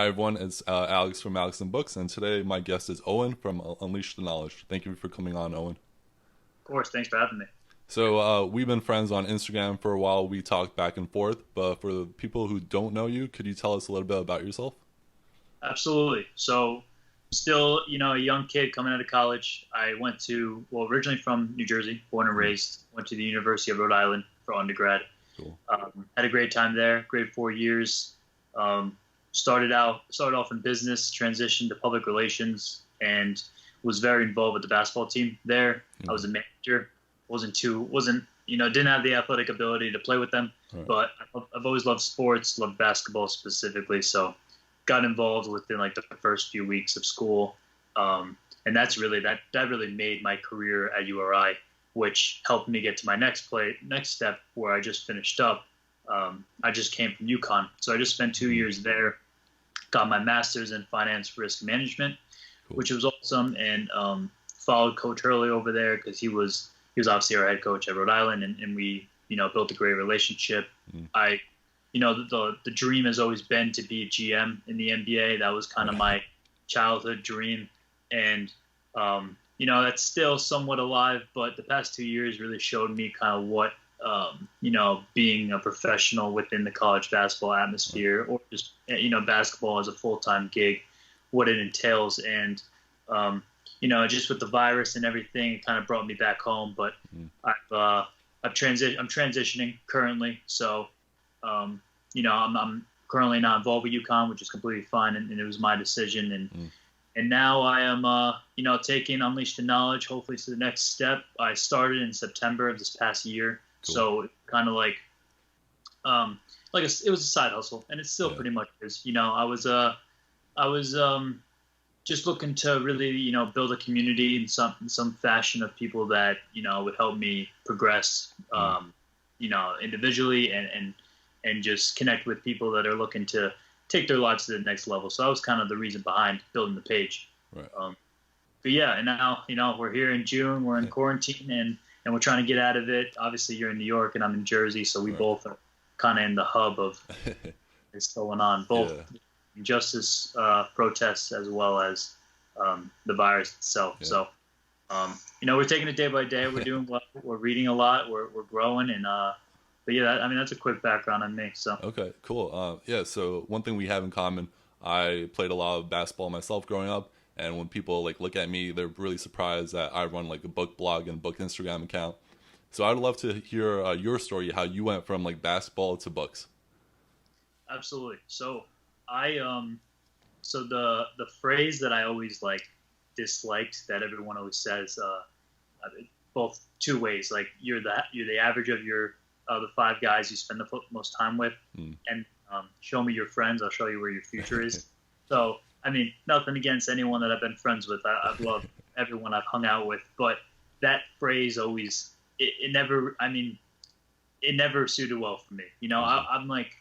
Hi everyone, it's Alex from Alex and Books, and today my guest is Owen from Unleash the Knowledge. Thank you for coming on, Owen. Of course, thanks for having me. So we've been friends on Instagram for a while. We talk back and forth, but for the people who don't know you, could you tell us a little bit about yourself? Absolutely. So, still, a young kid coming out of college. I went to, well, originally from New Jersey, born and Mm, raised. Went to the University of Rhode Island for undergrad. cool. Had a great time there. Great 4 years. Um, started off in business, transitioned to public relations, and was very involved with the basketball team there. I Mm, was a manager. Wasn't didn't have the athletic ability to play with them, all right. but I've always loved sports, loved basketball specifically. So got involved within like the first few weeks of school, and that really made my career at URI, which helped me get to my next step where I just finished up. I just came from UConn, so I just spent two Mm, years there, got my master's in finance risk management, cool. which was awesome, and followed Coach Hurley over there because he was obviously our head coach at Rhode Island, and we built a great relationship. Mm, I the dream has always been to be a GM in the NBA. That was kind of right. my childhood dream, and that's still somewhat alive. But the past 2 years really showed me kind of what being a professional within the college basketball Right. atmosphere, or just basketball as a full time gig, what it entails, and just with the virus and everything, it kind of brought me back home. But Mm, I'm transitioning currently, so I'm currently not involved with UConn, which is completely fine, and it was my decision. And mm, and now I am, taking Unleash the Knowledge, hopefully to the next step. I started in September of this past year, cool. so kind of it was a side hustle, and it still Yeah. pretty much is. I was just looking to really, build a community in some fashion of people that would help me progress, Mm, individually, and just connect with people that are looking to take their lives to the next level. So that was kind of the reason behind building the page. right. Um, but yeah, and now we're here in June. We're in quarantine, and we're trying to get out of it. Obviously, you're in New York and I'm in Jersey, so we Right. both are kind of in the hub of what's going on, both Yeah. injustice protests as well as the virus itself. Yeah. So we're taking it day by day. We're doing well. We're reading a lot. We're growing, and but yeah, that's a quick background on me. So Okay, cool. Yeah, so one thing we have in common, I played a lot of basketball myself growing up, and when people like look at me, they're really surprised that I run like a book blog and book Instagram account. So I'd love to hear your story, how you went from like basketball to books. absolutely. So I so the phrase that I always like disliked that everyone always says, both two ways, like you're the average of your the five guys you spend the most time with, Mm. and show me your friends, I'll show you where your future is. So I mean, nothing against anyone that I've been friends with. I've loved everyone I've hung out with, but that phrase always, it never, I mean, it never suited well for me. Mhm. I'm like,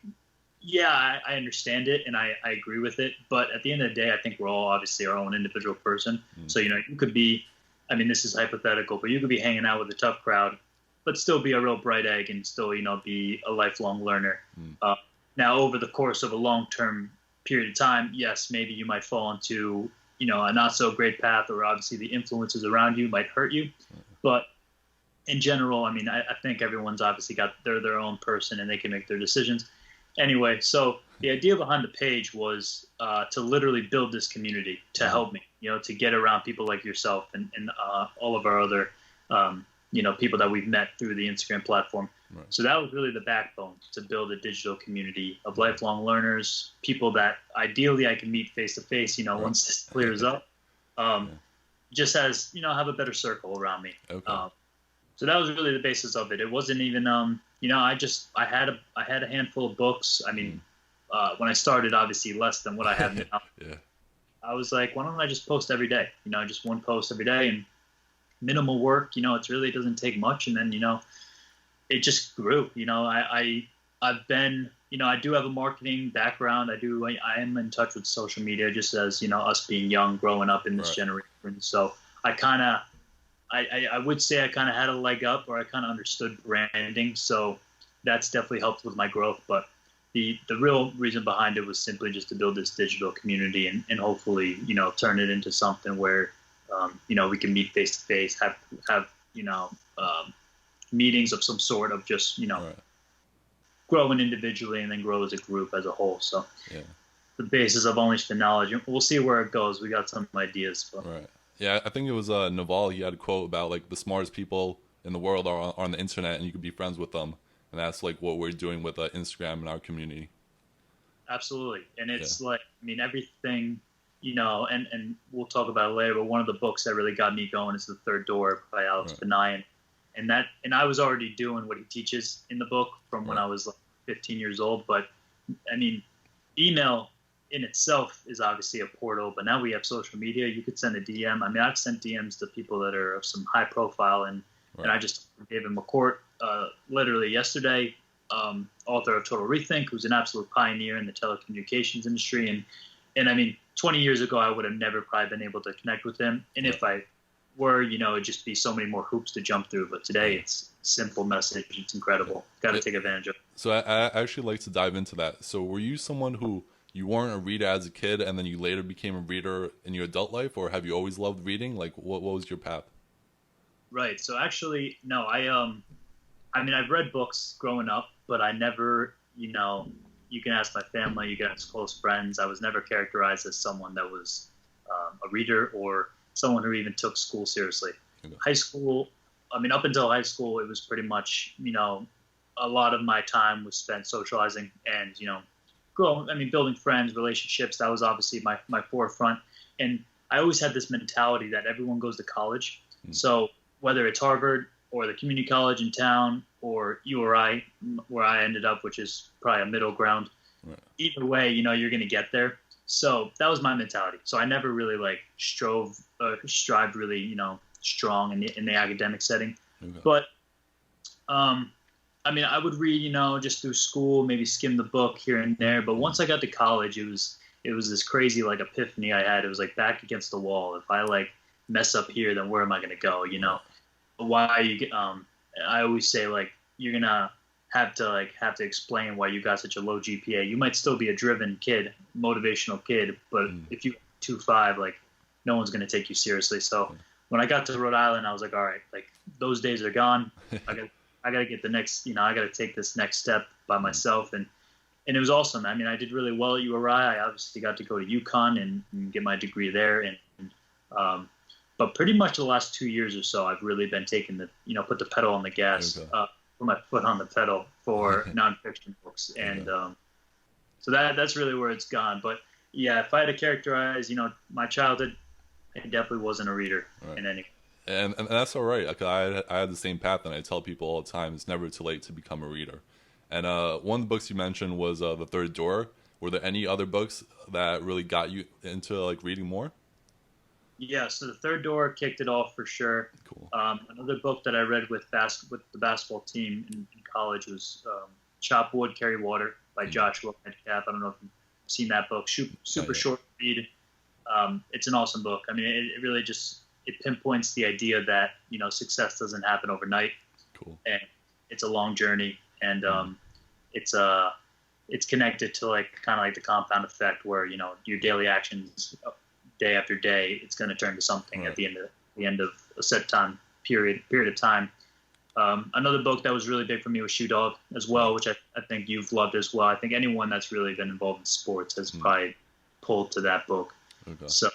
yeah, I understand it and I agree with it. But at the end of the day, I think we're all obviously our own individual person. Mm. So, you could be, I mean, this is hypothetical, but you could be hanging out with a tough crowd, but still be a real bright egg and still, be a lifelong learner. Mm. Uh, Now, over the course of a long term period of time, yes, maybe you might fall into, a not so great path, or obviously the influences around you might hurt you. But in general, I mean, I think everyone's obviously got their own person and they can make their decisions. Anyway, so the idea behind the page was to literally build this community to Mhm. help me, to get around people like yourself and all of our other, people that we've met through the Instagram platform. Right. So that was really the backbone to build a digital community of lifelong learners, people that ideally I can meet face to face, Right. once this clears up, um, Yeah. just as, have a better circle around me. Okay. Um, so that was really the basis of it. It wasn't even, I had a handful of books. I mean, Mm. when I started, obviously less than what I have now. Yeah. I was like, why don't I just post every day? Just one post every day and minimal work. It really doesn't take much. And then, it just grew. I've been, I do have a marketing background. I am in touch with social media, just as, us being young, growing up in this Right. generation. So I kind of, I would say I kind of had a leg up, or I kind of understood branding. So that's definitely helped with my growth. But the real reason behind it was simply just to build this digital community and hopefully, turn it into something where, we can meet face to face, have, meetings of some sort of just, Right. growing individually and then grow as a group as a whole. So Yeah. the basis of Unleash the Knowledge. We'll see where it goes. We got some ideas. But. Right. Yeah, I think it was Naval. He had a quote about like the smartest people in the world are on the internet, and you could be friends with them. And that's like what we're doing with Instagram and our community. Absolutely. And it's like, I mean, everything, and we'll talk about it later, but one of the books that really got me going is The Third Door by Alex Benayan. And I was already doing what he teaches in the book from when I was like 15 years old. But I mean, email in itself is obviously a portal, but now we have social media. You could send a DM. I mean, I've sent DMs to people that are of some high profile, and I just gave him a court literally yesterday. Author of Total Rethink, who's an absolute pioneer in the telecommunications industry. And I mean, 20 years ago, I would have never probably been able to connect with him. And if I were, it'd just be so many more hoops to jump through. But today it's simple message. It's incredible. Got to take advantage of it. So I actually like to dive into that. So were you someone who you weren't a reader as a kid and then you later became a reader in your adult life, or have you always loved reading? Like what was your path? Right. So actually, no, I mean, I've read books growing up, but I never, you can ask my family, you can ask close friends. I was never characterized as someone that was a reader or someone who even took school seriously. Okay. High school, I mean, up until high school, it was pretty much, a lot of my time was spent socializing and, building friends, relationships. That was obviously my forefront. And I always had this mentality that everyone goes to college. Mm. So whether it's Harvard or the community college in town or URI, where I ended up, which is probably a middle ground, either way, you're going to get there. So that was my mentality. So I never really like strived really, strong in the academic setting. Okay. But, I mean, I would read, just through school, maybe skim the book here and there. But once I got to college, it was this crazy like epiphany I had. It was like back against the wall. If I like mess up here, then where am I going to go? Why you I always say like you're gonna have to explain why you got such a low GPA. You might still be a driven kid, motivational kid, but if you 2.5, like no one's gonna take you seriously. So when I got to Rhode Island, I was like, all right, like those days are gone. I gotta get the next, I gotta take this next step by myself, and it was awesome. I mean, I did really well at URI. I obviously got to go to UConn and get my degree there, but pretty much the last 2 years or so, I've really been taking put the pedal on the gas, put my foot on the pedal for nonfiction books. And so that's really where it's gone. But yeah, if I had to characterize, my childhood, I definitely wasn't a reader in any. And that's all right. Like I had the same path, and I tell people all the time, it's never too late to become a reader. And one of the books you mentioned was The Third Door. Were there any other books that really got you into like reading more? Yeah, so The Third Door kicked it off for sure. Cool. Another book that I read with the basketball team in college was Chop Wood, Carry Water by Joshua Medcalf. I don't know if you've seen that book. Super short read. It's an awesome book. I mean, it really just pinpoints the idea that success doesn't happen overnight. Cool. And it's a long journey, and it's connected to like kind of like the compound effect where your daily actions. Day after day, it's going to turn to something at the end of a set period of time. Another book that was really big for me was Shoe Dog as well, which I think you've loved as well. I think anyone that's really been involved in sports has probably pulled to that book. Okay. So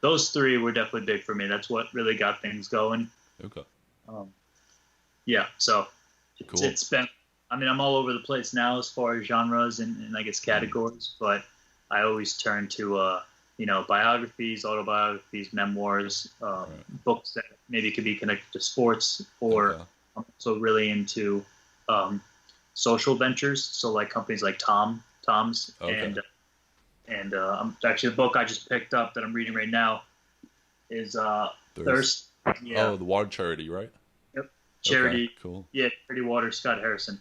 those three were definitely big for me. That's what really got things going. Okay. Yeah. So cool. It's been. I mean, I'm all over the place now as far as genres and I guess categories, but I always turn to biographies, autobiographies, memoirs, books that maybe could be connected to sports, or I'm also really into social ventures. So like companies like Tom's, and actually the book I just picked up that I'm reading right now is Thirst. Yeah. Oh, the water charity, right? Yep. Charity. Okay, cool. Yeah, Charity Water, Scott Harrison.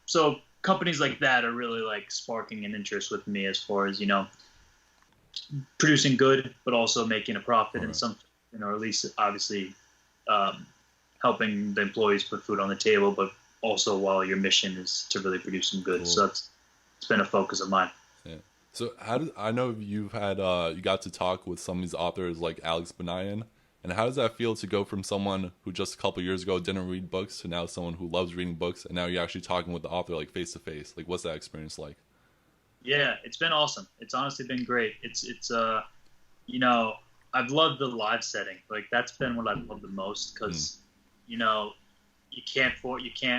So companies like that are really like sparking an interest with me as far as producing good, but also making a profit in some, or at least obviously helping the employees put food on the table, but also while your mission is to really produce some good. Cool. So it's been a focus of mine. Yeah. So how did I know you've had you got to talk with some of these authors like Alex Benayan, and how does that feel to go from someone who just a couple years ago didn't read books to now someone who loves reading books, and now you're actually talking with the author like face to face? Like, what's that experience like? Yeah, it's been awesome. It's honestly been great. You know, I've loved the live setting. Like that's been what I've loved the most Mm. because, you know, you can't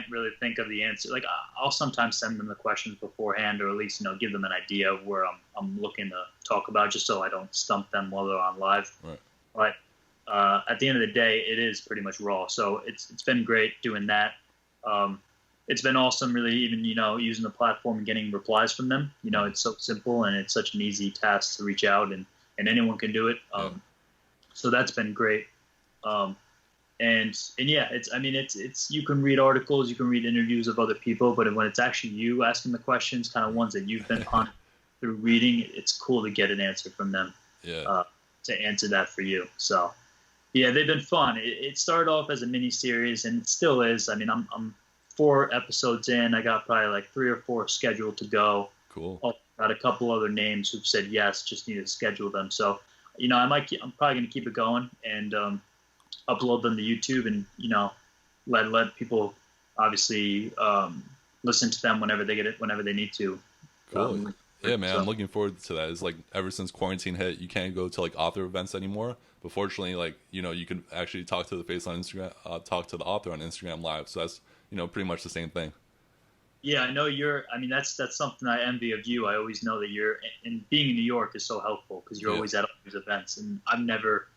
really think of the answer. Like I'll sometimes send them the questions beforehand, or at least give them an idea of where I'm looking to talk about, just so I don't stump them while they're on live. Right. But at the end of the day, it is pretty much raw. So it's been great doing that. Um, it's been awesome, really, even using the platform and getting replies from them. It's so simple and it's such an easy task to reach out, and anyone can do it. Yeah. So that's been great. Um, and yeah, it's you can read articles, you can read interviews of other people, but when it's actually you asking the questions, kind of ones that you've been on through reading, it's cool to get an answer from them. Yeah. To answer that for you. So yeah, they've been fun. It started off as a mini series and it still is. I mean, I'm 4 episodes in. I got probably like 3 or 4 scheduled to go. Cool. Got a couple other names who've said yes, just need to schedule them. So, I'm probably going to keep it going and upload them to YouTube and, let people obviously listen to them whenever they get it, whenever they need to. Cool. Yeah, man, so. I'm looking forward to that. It's like ever since quarantine hit, you can't go to like author events anymore. But fortunately, like, you can actually talk to the face on Instagram, talk to the author on Instagram Live. So that's, pretty much the same thing. Yeah, I know that's something I envy of you. I always know that and being in New York is so helpful because you're always at all these events. And I've never,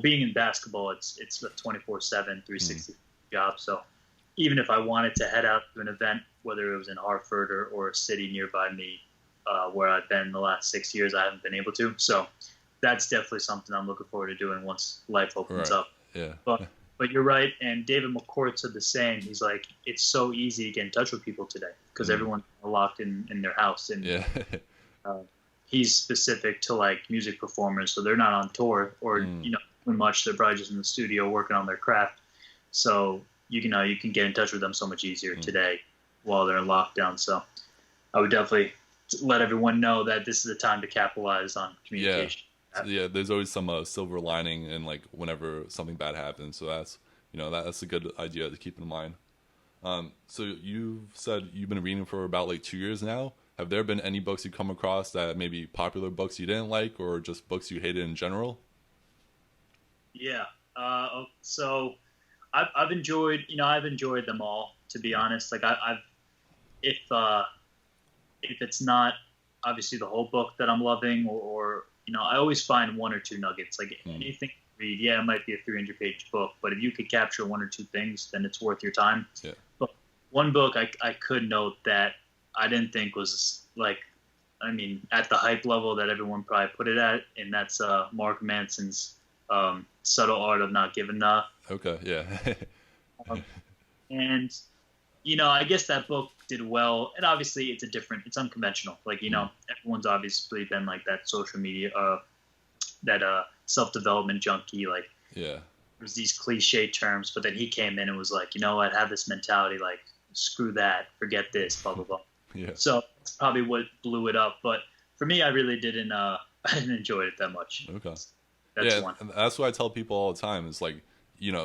being in basketball, it's a 24/7, 360 job. So even if I wanted to head out to an event, whether it was in Hartford or a city nearby me, where I've been the last 6 years, I haven't been able to. So that's definitely something I'm looking forward to doing once life opens up. Yeah. But you're right, and David McCourt said the same. He's like, it's so easy to get in touch with people today because everyone's locked in their house. And he's specific to like music performers, so they're not on tour or doing much. They're probably just in the studio working on their craft. So you can get in touch with them so much easier today while they're in lockdown. So I would definitely let everyone know that this is the time to capitalize on communication. Yeah, there's always some silver lining in like whenever something bad happens. So that's that's a good idea to keep in mind. So you've said you've been reading for about like 2 years now. Have there been any books you come across that maybe popular books you didn't like, or just books you hated in general? Yeah. So I've enjoyed them all, to be honest. Like if it's not obviously the whole book that I'm loving, or I always find 1 or 2 nuggets. Like anything you read, it might be a 300-page book, but if you could capture 1 or 2 things, then it's worth your time. Yeah. But one book I could note that I didn't think was like, at the hype level that everyone probably put it at, and that's Mark Manson's Subtle Art of Not Giving a. Okay, yeah. And I guess that book did well, and obviously it's unconventional. Like, everyone's obviously been like that social media, that self-development junkie. Like, there's these cliche terms, but then he came in and was like, I'd have this mentality, like, screw that, forget this, blah, blah, blah. Yeah. So that's probably what blew it up. But for me, I really didn't, I didn't enjoy it that much. Okay. That's one. And that's what I tell people all the time. Is like,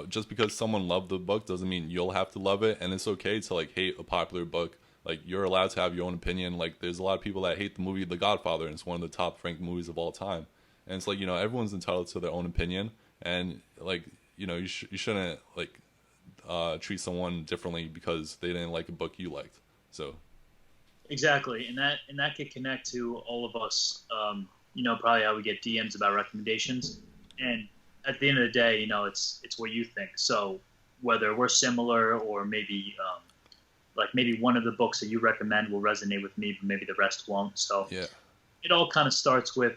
just because someone loved the book doesn't mean you'll have to love it, and it's okay to like hate a popular book. Like, you're allowed to have your own opinion. Like, there's a lot of people that hate the movie The Godfather, and it's one of the top ranked movies of all time. And it's like, everyone's entitled to their own opinion, and like, you shouldn't like treat someone differently because they didn't like a book you liked. So exactly, and that could connect to all of us. Probably how we get DMs about recommendations, and at the end of the day, it's what you think. So whether we're similar or maybe maybe one of the books that you recommend will resonate with me, but maybe the rest won't. So it all kind of starts with,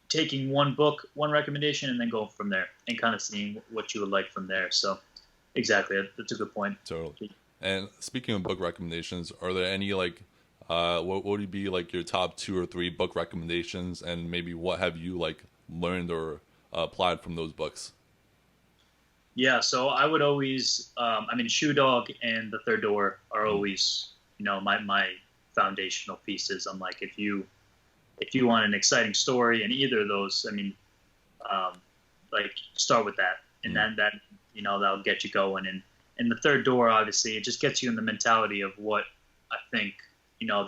taking one recommendation, and then going from there and kind of seeing what you would like from there. So exactly, that's a good point. Totally. And speaking of book recommendations, are there any like what would be like your top 2 or 3 book recommendations, and maybe what have you like learned or applied from those books? Yeah, so I would always, Shoe Dog and The Third Door are always my foundational pieces. I'm like, if you want an exciting story in either of those, I mean, like start with that, and then that that'll get you going. And the third door, obviously, it just gets you in the mentality of what I think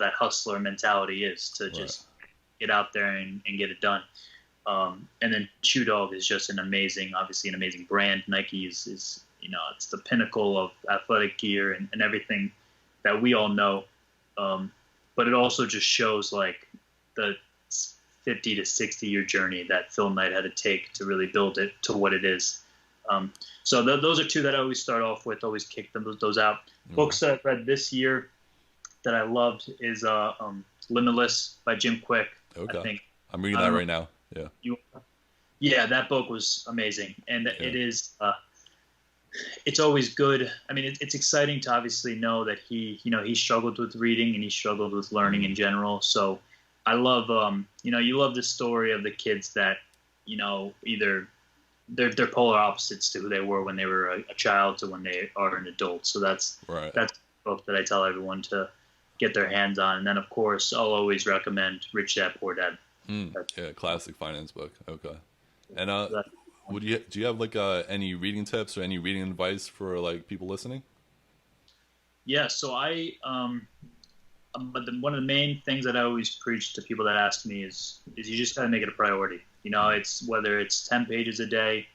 that hustler mentality is, to just get out there and get it done. And then Shoe Dog is just obviously an amazing brand. Nike is it's the pinnacle of athletic gear and everything that we all know. But it also just shows like the 50 to 60-year journey that Phil Knight had to take to really build it to what it is. So those are two that I always start off with, always kick those out. Books that I read this year that I loved is Limitless by Jim Quick. Okay. I think I'm reading that right now. Yeah. That book was amazing. And it is, it's always good. I mean, it's exciting to obviously know that he struggled with reading and he struggled with learning in general. So I love, you love the story of the kids that, either they're polar opposites to who they were when they were a child to when they are an adult. So that's a book that I tell everyone to get their hands on. And then, of course, I'll always recommend Rich Dad Poor Dad. Yeah, classic finance book. Okay. And do you have like any reading tips or any reading advice for like people listening? Yeah, so but one of the main things that I always preach to people that ask me is you just got to make it a priority. It's whether it's 10 pages a day,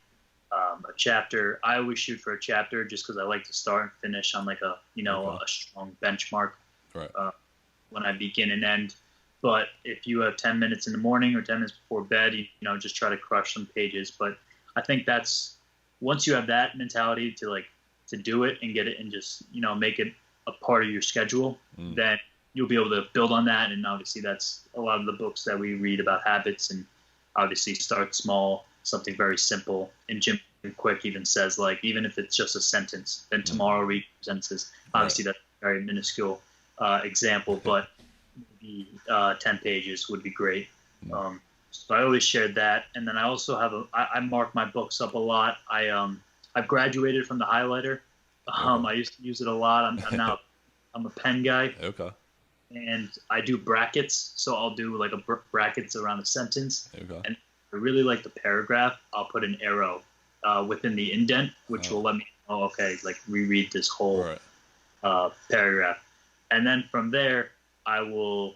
a chapter. I always shoot for a chapter just because I like to start and finish on like a strong benchmark when I begin and end. But if you have 10 minutes in the morning or 10 minutes before bed, just try to crush some pages. But I think that's, once you have that mentality to do it and get it and just, make it a part of your schedule, then you'll be able to build on that. And obviously that's a lot of the books that we read about habits, and obviously start small, something very simple. And Jim Quick even says, like, even if it's just a sentence, then tomorrow read sentences. Obviously that's a very minuscule example, but the 10 pages would be great. So I always shared that. And then I also have I mark my books up a lot. I've graduated from the highlighter. I used to use it a lot. I'm a pen guy. Okay. And I do brackets. So I'll do like brackets around a sentence. Okay. And I really like the paragraph. I'll put an arrow within the indent, which will let me know, okay, like reread this whole paragraph. And then from there, I will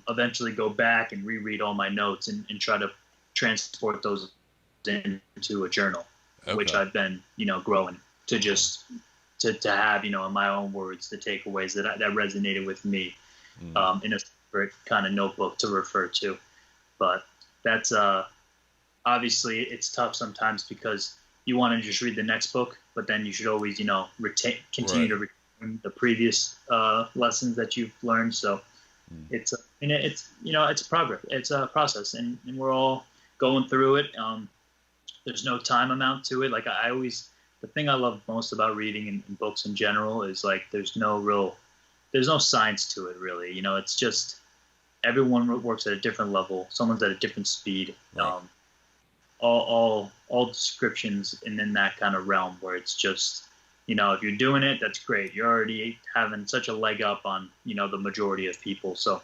eventually go back and reread all my notes and try to transport those into a journal, which I've been, growing to just to have, in my own words, the takeaways that resonated with me in a separate kind of notebook to refer to. But that's obviously it's tough sometimes because you want to just read the next book, but then you should always, continue to return the previous lessons that you've learned. So it's a progress. It's a process, and we're all going through it. There's no time amount to it. Like the thing I love most about reading and books in general is like there's no science to it really. It's just everyone works at a different level. Someone's at a different speed. All descriptions and in that kind of realm where it's just, if you're doing it, that's great. You're already having such a leg up on, the majority of people. So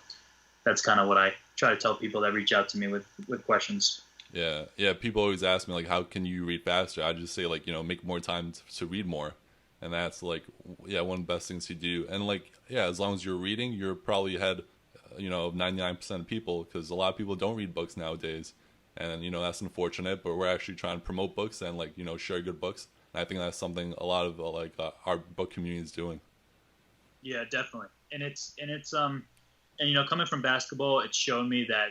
that's kind of what I try to tell people that reach out to me with questions. Yeah. People always ask me like, how can you read faster? I just say like, make more time to read more. And that's like, one of the best things to do. And like, as long as you're reading, you're probably ahead, of 99% of people, because a lot of people don't read books nowadays. And, that's unfortunate, but we're actually trying to promote books and like, share good books. And I think that's something a lot of our book community is doing. Yeah, definitely. And coming from basketball, it's shown me that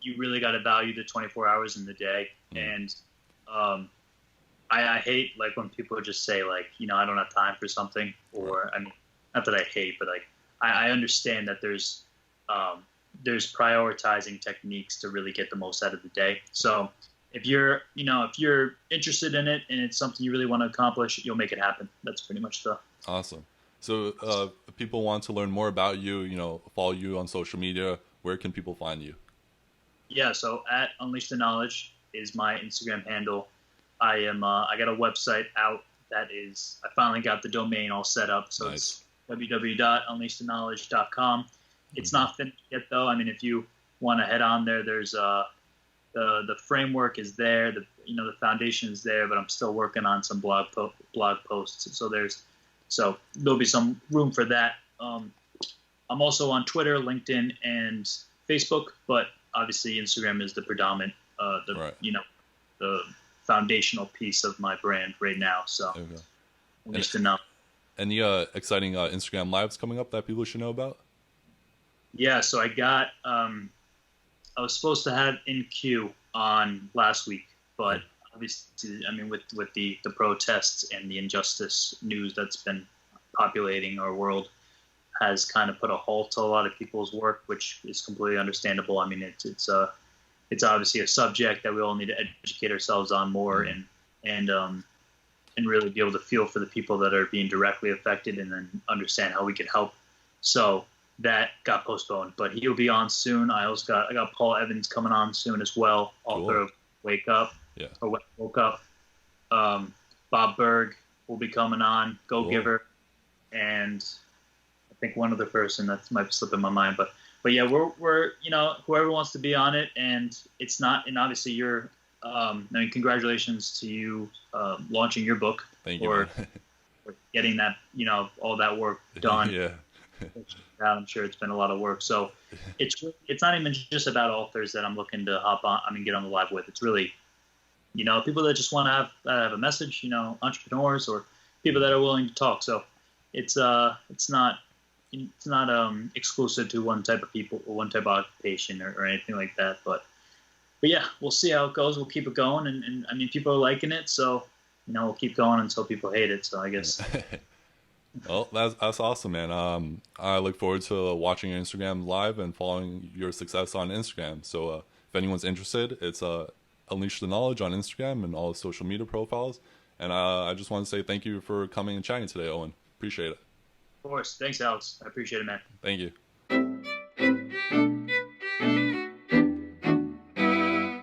you really got to value the 24 hours in the day. And I hate like when people just say like, I don't have time for something, or I mean, not that I hate, but like I understand that there's prioritizing techniques to really get the most out of the day. So if you're interested in it and it's something you really want to accomplish, you'll make it happen. That's pretty much the. Awesome. So if people want to learn more about you, follow you on social media, where can people find you? Yeah. So at Unleash the Knowledge is my Instagram handle. I got a website out I finally got the domain all set up. So nice. www.unleashtheknowledge.com. It's not finished yet, though. I mean, if you want to head on there, there's the framework is there, the foundation is there, but I'm still working on some blog posts. So there'll be some room for that. I'm also on Twitter, LinkedIn, and Facebook, but obviously Instagram is the predominant, the foundational piece of my brand right now. So just to know. Any exciting Instagram lives coming up that people should know about? Yeah, so I was supposed to have in queue on last week, but obviously, I mean, with the protests and the injustice news that's been populating our world, has kind of put a halt to a lot of people's work, which is completely understandable. I mean, it's obviously a subject that we all need to educate ourselves on more, and really be able to feel for the people that are being directly affected, and then understand how we can help. So that got postponed, but he'll be on soon. I got Paul Evans coming on soon as well, author of Wake Up, or Woke Up. Bob Berg will be coming on, Go Giver, and I think one other person that might be slipping my mind, but yeah, we're whoever wants to be on it, and it's not, and obviously you're. I mean, congratulations to you launching your book. Thank you. For getting that, all that work done. Yeah. I'm sure it's been a lot of work. So it's not even just about authors that I'm looking to hop on. I mean, get on the live with. It's really, people that just want to have a message. Entrepreneurs or people that are willing to talk. So it's not exclusive to one type of people or one type of occupation or anything like that. But yeah, we'll see how it goes. We'll keep it going, and I mean, people are liking it, so we'll keep going until people hate it. So I guess. Well, that's awesome, man. I look forward to watching your Instagram live and following your success on Instagram. So if anyone's interested, it's Unleash the Knowledge on Instagram and all the social media profiles. And I just want to say thank you for coming and chatting today, Owen. Appreciate it. Of course. Thanks, Alex. I appreciate it, man. Thank you.